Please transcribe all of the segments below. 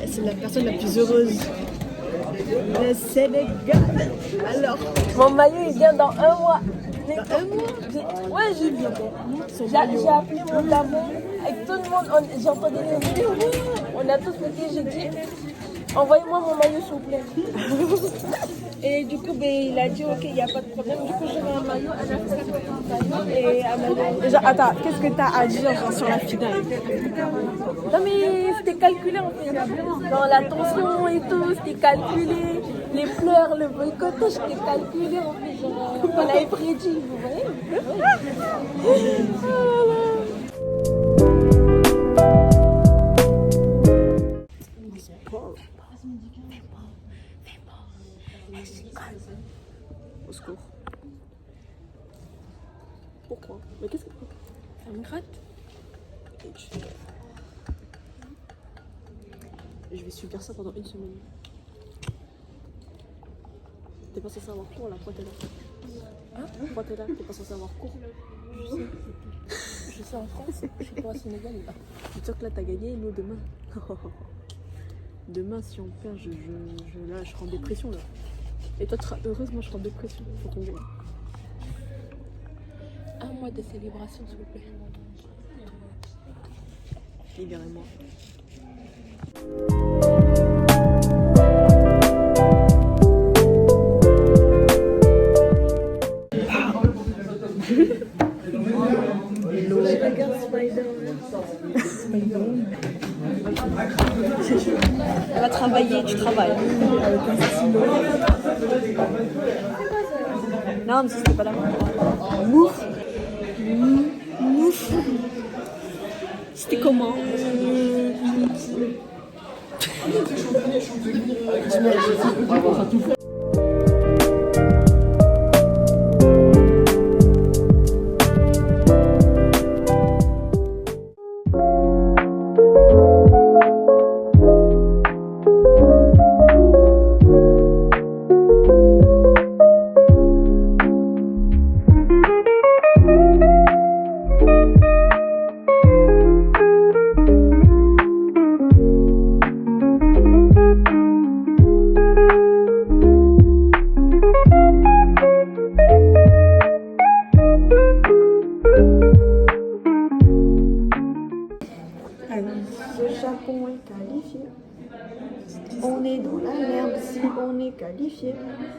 c'est la personne la plus heureuse. Le Sénégal. Alors, mon maillot il vient dans 1 mois. dans 1 mois. Ouais, j'ai vu. J'ai appelé mon daron avec tout le monde. J'ai entendu les vidéos. On a tous pété. J'ai dit envoyez-moi mon maillot s'il vous plaît. Et du coup, il a dit ok, il n'y a pas de problème. Du coup, j'avais un maillot. Elle a fait un maillot et elle m'a dit. Attends, qu'est-ce que t'as à dire sur la finale? Non mais c'était calculé en fait. Dans la tension et tout, c'était calculé. Les pleurs, le boycottage, c'était calculé en fait. Genre, on l'avait prédit, vous voyez. Au secours. Pourquoi? Mais qu'est-ce que Ça me gratte. Je vais subir ça pendant 1 semaine. T'es pas censé avoir cours là, pourquoi t'es là? Hein? Pourquoi t'es là? T'es pas censé avoir cours? Je sais en France, je suis pas au Sénégal là. Dis-toi que là t'as gagné, nous demain. Demain si on perd, je serai en dépression là. Et toi tu seras heureuse, moi je serai en dépression. Faut qu'on gagne. 1 mois de célébration s'il vous plaît. Libérez-moi. Elle va travailler, tu travailles. Non, mais ça c'était pas la main. Mouf. Mouf. C'était comment? Le Japon est qualifié. On est dans la merde si on est qualifié.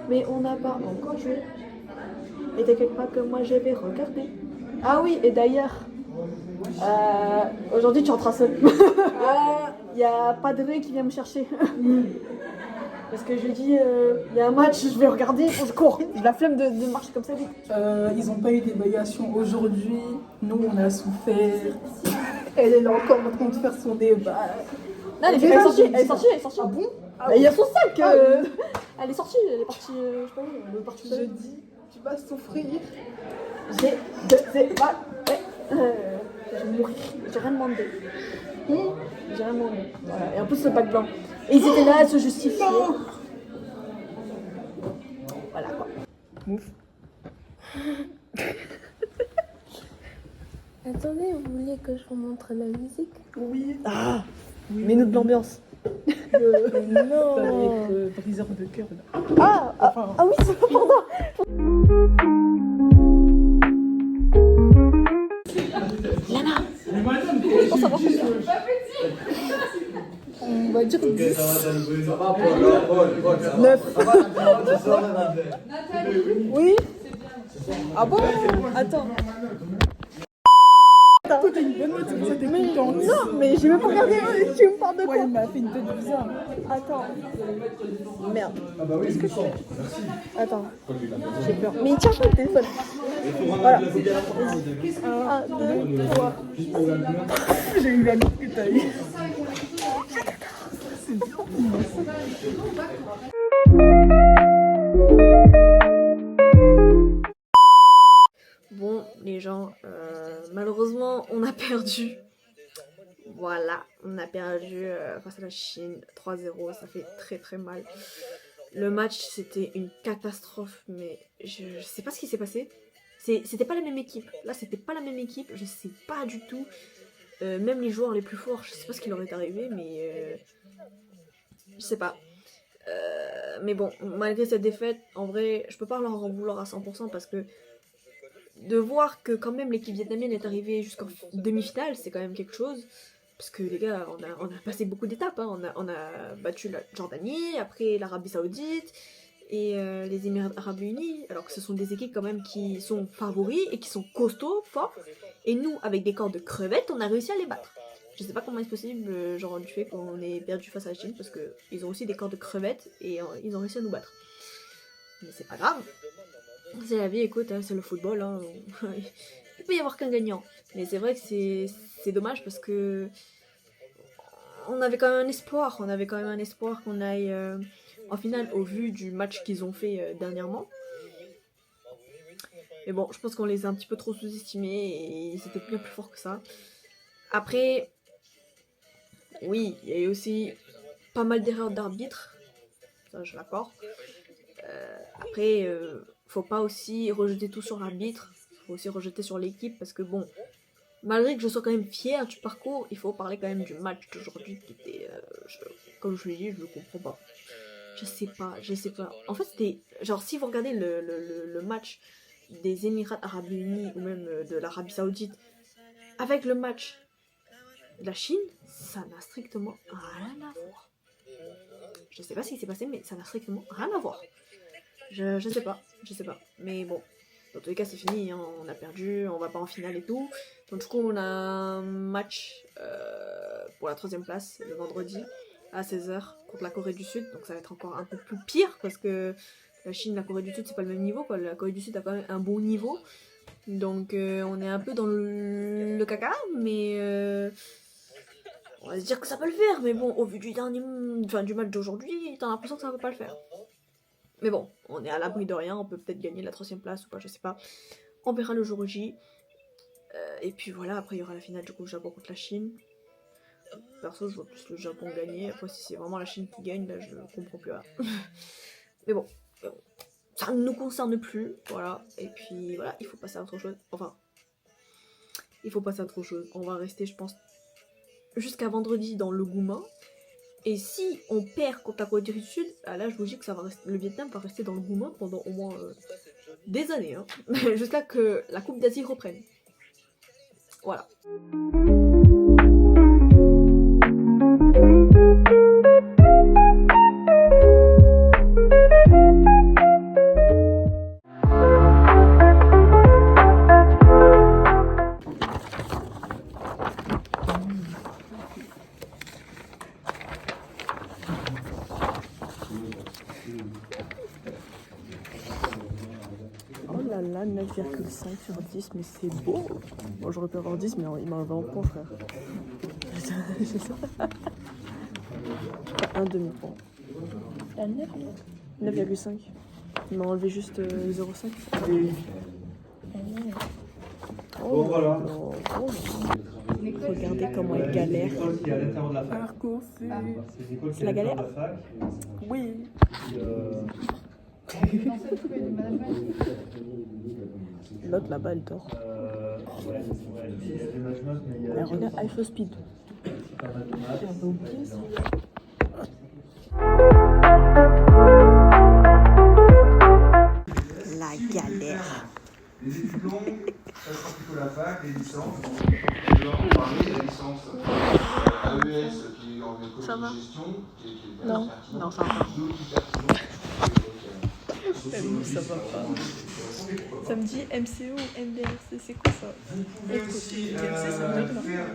Mais on n'a pas encore joué. Et t'inquiète pas que moi je vais regarder. Ah oui, et d'ailleurs, aujourd'hui tu rentres seul. Il n'y a pas de Ré qui vient me chercher. Parce que je lui dis, il y a un match, je vais regarder, je cours. J'ai la flemme de marcher comme ça vite. Ils n'ont pas eu d'évaluation aujourd'hui. Nous, on a souffert. Elle est là encore en train de faire son débat. Non, elle est sortie, elle est sortie. Ah bon? Il y a son sac. Elle est sortie, elle est partie, je sais pas où, elle est partie. Je dis, tu vas souffrir. J'ai je vais mourir, j'ai rien demandé. J'ai rien demandé. Voilà. Et en plus, le bac blanc. Et ils étaient là à se justifier. Voilà quoi. Mouf. Attendez, vous vouliez que je vous montre la musique? Oui. Ah, mets-nous de l'ambiance. Non. Avec briseur de cœur là. Ah oui, c'est pardon. Lana, je pense avoir fait ça. On va dire 10. 9. Oui. Ah bon? Attends. Toi, t'as une bonne note, c'est ça, t'es contente. Non, mais j'ai même pas regardé. Tu me parles de quoi? Ouais, il m'a fait une tête bizarre. Attends. Merde. Qu'est-ce que je fais? Attends. J'ai peur. Mais il tient pas le téléphone. Voilà. 1, 2, 3. J'ai eu la note que t'as eu. C'est bien. Bon, les gens, malheureusement, on a perdu. Voilà, on a perdu face à la Chine 3-0, ça fait très très mal. Le match, c'était une catastrophe, mais je sais pas ce qui s'est passé. C'était pas la même équipe. Là, c'était pas la même équipe, je sais pas du tout. même les joueurs les plus forts, je sais pas ce qui leur est arrivé, mais je sais pas. Mais bon, malgré cette défaite, en vrai, je peux pas leur en vouloir à 100% parce que de voir que quand même l'équipe vietnamienne est arrivée jusqu'en demi-finale, c'est quand même quelque chose. Parce que les gars, on a passé beaucoup d'étapes. Hein. On a battu la Jordanie, après l'Arabie Saoudite et les Émirats Arabes Unis. Alors que ce sont des équipes quand même qui sont favoris et qui sont costauds, forts. Et nous, avec des corps de crevettes, on a réussi à les battre. Je sais pas comment c'est possible, genre du fait qu'on ait perdu face à la Chine, parce qu'ils ont aussi des corps de crevettes et ils ont réussi à nous battre. Mais c'est pas grave. C'est la vie, écoute, hein, c'est le football. Hein. Il peut y avoir qu'un gagnant. Mais c'est vrai que c'est dommage parce que on avait quand même un espoir. On avait quand même un espoir qu'on aille en finale au vu du match qu'ils ont fait dernièrement. Mais bon, je pense qu'on les a un petit peu trop sous-estimés et ils étaient bien plus forts que ça. Après, oui, il y a eu aussi pas mal d'erreurs d'arbitre. Ça, je l'accorde. Après, faut pas aussi rejeter tout sur l'arbitre. Faut aussi rejeter sur l'équipe parce que bon, malgré que je sois quand même fière du parcours, il faut parler quand même du match d'aujourd'hui qui était, comme je l'ai dit, je le comprends pas. Je sais pas. En fait, c'était genre si vous regardez le match des Émirats Arabes Unis ou même de l'Arabie Saoudite avec le match de la Chine, ça n'a strictement rien à voir. Je sais pas ce qui s'est passé, mais ça n'a strictement rien à voir. Je sais pas. Mais bon, dans tous les cas, c'est fini, hein, on a perdu, on va pas en finale et tout. Donc du coup, on a un match pour la 3ème place le vendredi à 16h contre la Corée du Sud. Donc ça va être encore un peu plus pire parce que la Chine, la Corée du Sud, c'est pas le même niveau, quoi. La Corée du Sud a quand même un bon niveau. Donc on est un peu dans le caca, mais on va se dire que ça peut le faire. Mais bon, au vu du du match d'aujourd'hui, t'as l'impression que ça va pas le faire. Mais bon, on est à l'abri de rien, on peut peut-être gagner la 3ème place ou pas, je sais pas. On verra le jour J. Et puis voilà, après il y aura la finale du coup Japon contre la Chine. Perso, je vois plus le Japon gagner. Après, si c'est vraiment la Chine qui gagne, là je comprends plus rien. Mais bon, ça ne nous concerne plus, voilà. Et puis voilà, il faut passer à autre chose. Enfin, il faut passer à autre chose. On va rester, je pense, jusqu'à vendredi dans le Gouma. Et si on perd contre la Corée du Sud, là je vous dis que ça va rester, le Vietnam va rester dans le Gouma pendant au moins des années, hein, jusqu'à que la Coupe d'Asie reprenne. Voilà. Oh là là, 9,5 sur 10, mais c'est beau. Bon, j'aurais pu avoir 10, mais il m'a enlevé un point, frère. Un demi-point. T'as 9 9,5. Il m'a enlevé juste 0,5. Bon, voilà. Non. Oh. Regardez comment il galère. Parcours, C'est la galère. Oui. L'autre là-bas, elle dort. Elle regarde High Flow Speed. La galère. Les diplômes, ça sera plutôt la fac, les licences. On va parler de la licence AES qui est en économie de gestion. Non, non, ça va pas. Ça va pas. Ça me dit MCO ou MDRC, c'est quoi ça? Vous pouvez aussi faire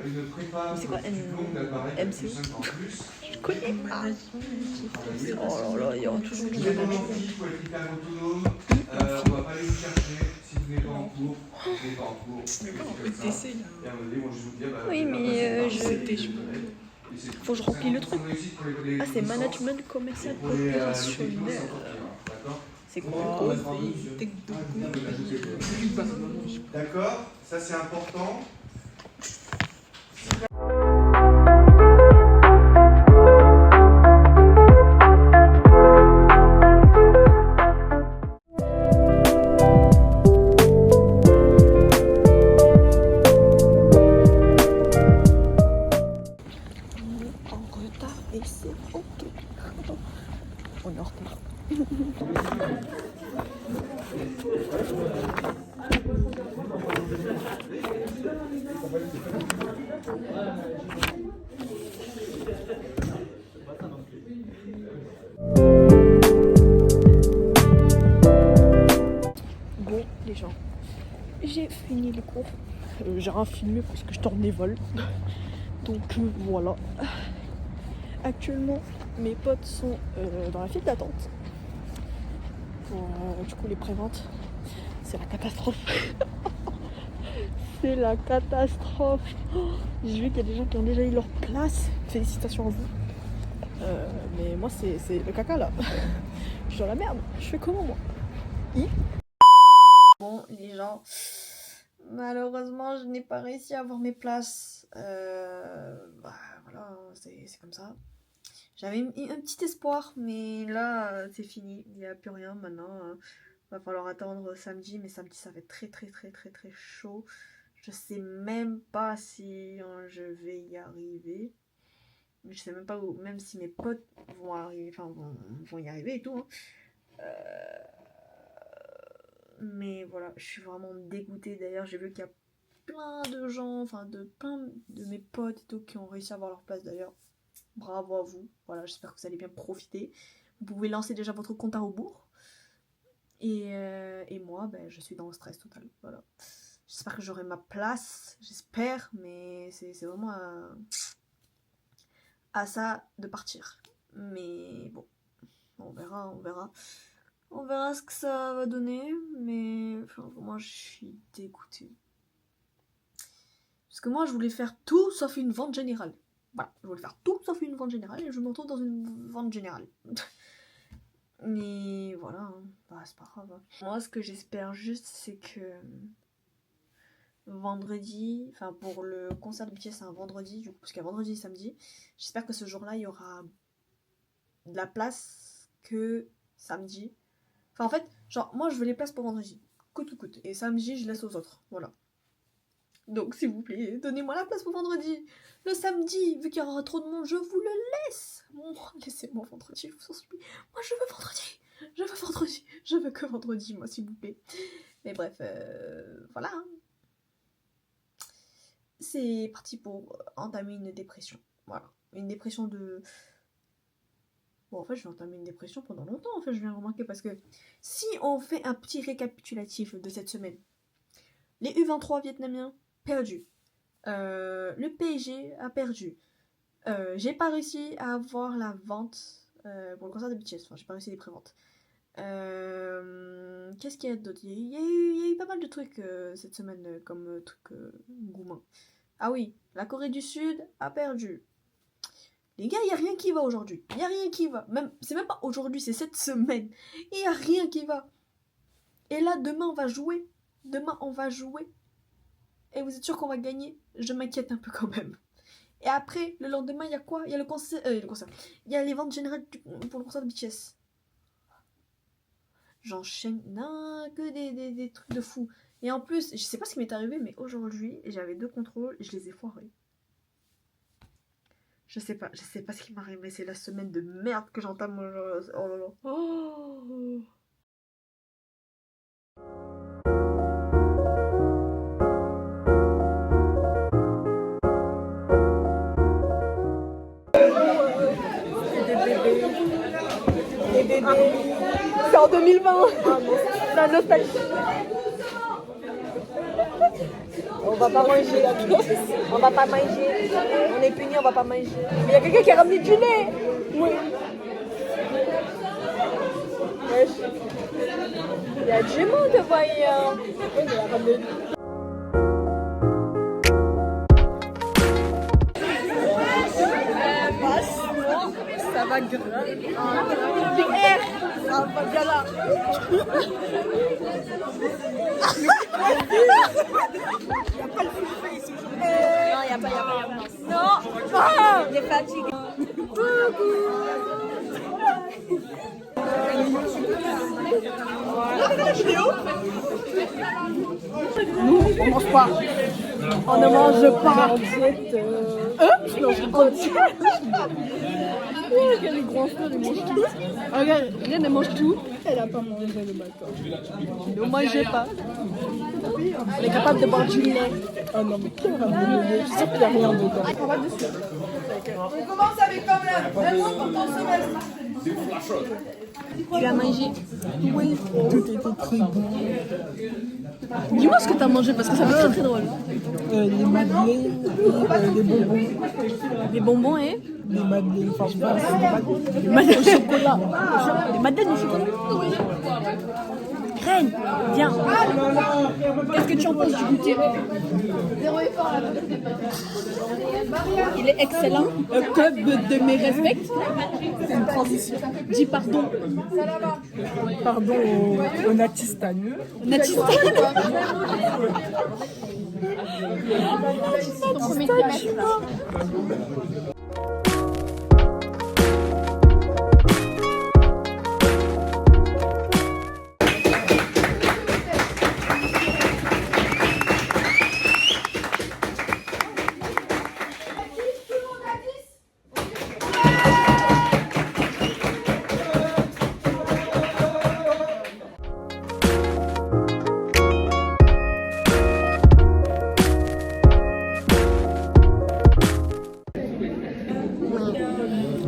une prépa c'est quoi diplôme d'appareil MCO? Je connais pas. Oh là là, il y aura toujours du Vous êtes en amphi, il faut être hyper autonome. On va pas aller vous chercher si vous n'êtes pas en cours. Vous n'êtes pas en cours. Mais pas en ETC là. Et à un moment donné, moi je vous dis, oui, mais faut que je remplis le truc. Ah, c'est management commercial opérationnel. C'est quoi? D'accord, ça c'est important. Bon, les gens, j'ai fini les cours. J'ai rien filmé parce que je tourne les vols. Donc voilà. Actuellement, mes potes sont dans la file d'attente. Pour du coup les préventes. C'est la catastrophe. C'est la catastrophe. J'ai vu qu'il y a des gens qui ont déjà eu leur place. Félicitations à vous. Mais moi c'est le caca là. Je suis dans la merde. Je fais comment moi? Bon, les gens, malheureusement, je n'ai pas réussi à avoir mes places. Voilà, c'est comme ça. J'avais un petit espoir, mais là, c'est fini. Il n'y a plus rien maintenant. Va falloir attendre samedi, mais samedi, ça va être très chaud. Je sais même pas si je vais y arriver. Je sais même pas où, même si mes potes vont arriver, vont y arriver et tout. Hein. Mais voilà, je suis vraiment dégoûtée. D'ailleurs, j'ai vu qu'il y a plein de gens, plein de mes potes et tout qui ont réussi à avoir leur place d'ailleurs. Bravo à vous. Voilà, j'espère que vous allez bien profiter. Vous pouvez lancer déjà votre compte à rebours. Et moi, je suis dans le stress total. Voilà. J'espère que j'aurai ma place. J'espère, mais c'est vraiment à ça de partir. Mais bon, on verra. On verra ce que ça va donner, mais moi je suis dégoûtée. Parce que moi je voulais faire tout sauf une vente générale. Voilà, je voulais faire tout sauf une vente générale et je me retrouve dans une vente générale. Mais voilà, hein. C'est pas grave. Hein. Moi ce que j'espère juste c'est que vendredi, pour le concert de BTS c'est un vendredi, du coup, parce qu'il y a vendredi et samedi, j'espère que ce jour-là il y aura de la place que samedi. En fait, moi je veux les places pour vendredi, coûte que coûte, et samedi je laisse aux autres, voilà. Donc s'il vous plaît, donnez-moi la place pour vendredi. Le samedi, vu qu'il y aura trop de monde, je vous le laisse. Bon, laissez-moi vendredi, je vous en supplie. Moi je veux vendredi, je veux que vendredi, moi s'il vous plaît. Mais bref, voilà. Hein. C'est parti pour entamer une dépression, voilà. Une dépression de... Bon, en fait, je vais entamer une dépression pendant longtemps, en fait, je viens de remarquer, parce que si on fait un petit récapitulatif de cette semaine, les U23 vietnamiens, perdus. Le PSG a perdu. J'ai pas réussi à avoir la vente pour le concert de BTS, j'ai pas réussi les préventes. Qu'est-ce qu'il y a d'autre? Il y a eu pas mal de trucs cette semaine, comme trucs gourmands. Ah oui, la Corée du Sud a perdu. Les gars, il n'y a rien qui va aujourd'hui. Il n'y a rien qui va. C'est même pas aujourd'hui, c'est cette semaine. Il n'y a rien qui va. Et là, demain, on va jouer. Et vous êtes sûr qu'on va gagner? Je m'inquiète un peu quand même. Et après, le lendemain, il y a quoi? Il y a le concert. Il y a les ventes générales pour le concert de BTS. J'enchaîne. Non, que des trucs de fou. Et en plus, je sais pas ce qui m'est arrivé, mais aujourd'hui, j'avais 2 contrôles et je les ai foirés. Je sais pas ce qui m'arrive, mais c'est la semaine de merde que j'entame. Oh là là. Oh. Des bébés. C'est en 2020. La nostalgie. On va pas manger. On va pas manger. On est punis, on va pas manger. Mais il y a quelqu'un qui a ramené du lait. Oui. Il y a du monde, voyons. Oui, il a ramené. Ça va grave. Big Air. Ah, pas bien là. Il n'y a pas le full face aujourd'hui. Non, il n'y a pas. Non. Ah, il est fatigué. Nous, on mange pas. On ne mange pas. Non, je Regarde les grands frères, ils mangent tout. Regarde, Reine, elle mange tout. Elle a pas mangé le matin. Ne mangez pas. Elle est capable de boire du lait. Ah non, mais qui a ramené le lait? Je suis sûre qu'il n'y a rien dedans. On va dessus. On commence avec quand même un mot pour ton semestre. Tu as mangé. Oui, tout était très bon. Dis-moi ce que t'as mangé parce que ça va être très très drôle. Les madeleines et des bonbons. Des bonbons et Des madeleines, enfin je sais pas, c'est des madeleines. des madeleines au chocolat. Des madeleines au chocolat. Reine, viens. Qu'est-ce que tu en penses du goûter? Il est excellent. Club de mes respects. C'est une transition. Dis pardon. Pardon au Natistan. Natistan.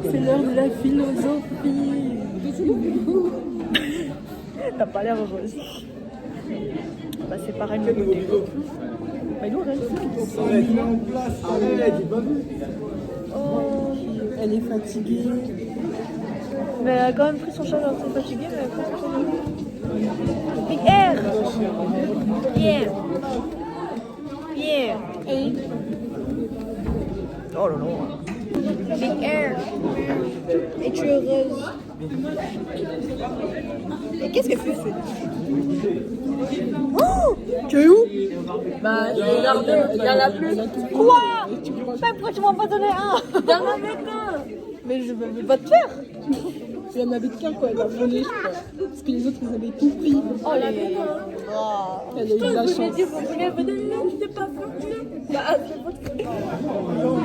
C'est l'heure de la philosophie. T'as pas l'air heureuse. Bah c'est pareil de l'autre côté. Bah il aurait. Oh, elle est fatiguée. Mais elle a quand même pris son charge, elle est fatiguée, mais elle a pris son charge. Big Air. Pierre. Pierre. Oh là là. Big Air. Es-tu heureuse? Et qu'est-ce que tu fais? Oh! Tu es où? Bah, j'ai regardé, il y en a plus. Quoi? Mais pourquoi tu m'en as pas donné un? Il y en avait qu'un. Mais je vais pas te faire. Il y en avait qu'un quoi, elle a volé je crois. Parce que les autres ils avaient tout pris. Oh les gars. Elle a eu de la chance. Vous voulez me donner un, je t'ai pas fait. Bah, c'est votre faute.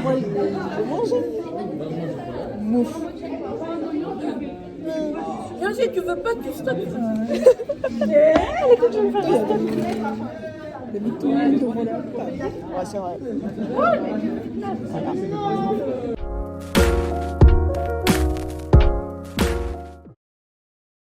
Moi je vais manger. Mouf. Bien si tu veux pas, tu stoppes. Elle écoute, je vais me faire un stop. Il y avait tout le monde devant la table. Ouais, c'est vrai. Voilà.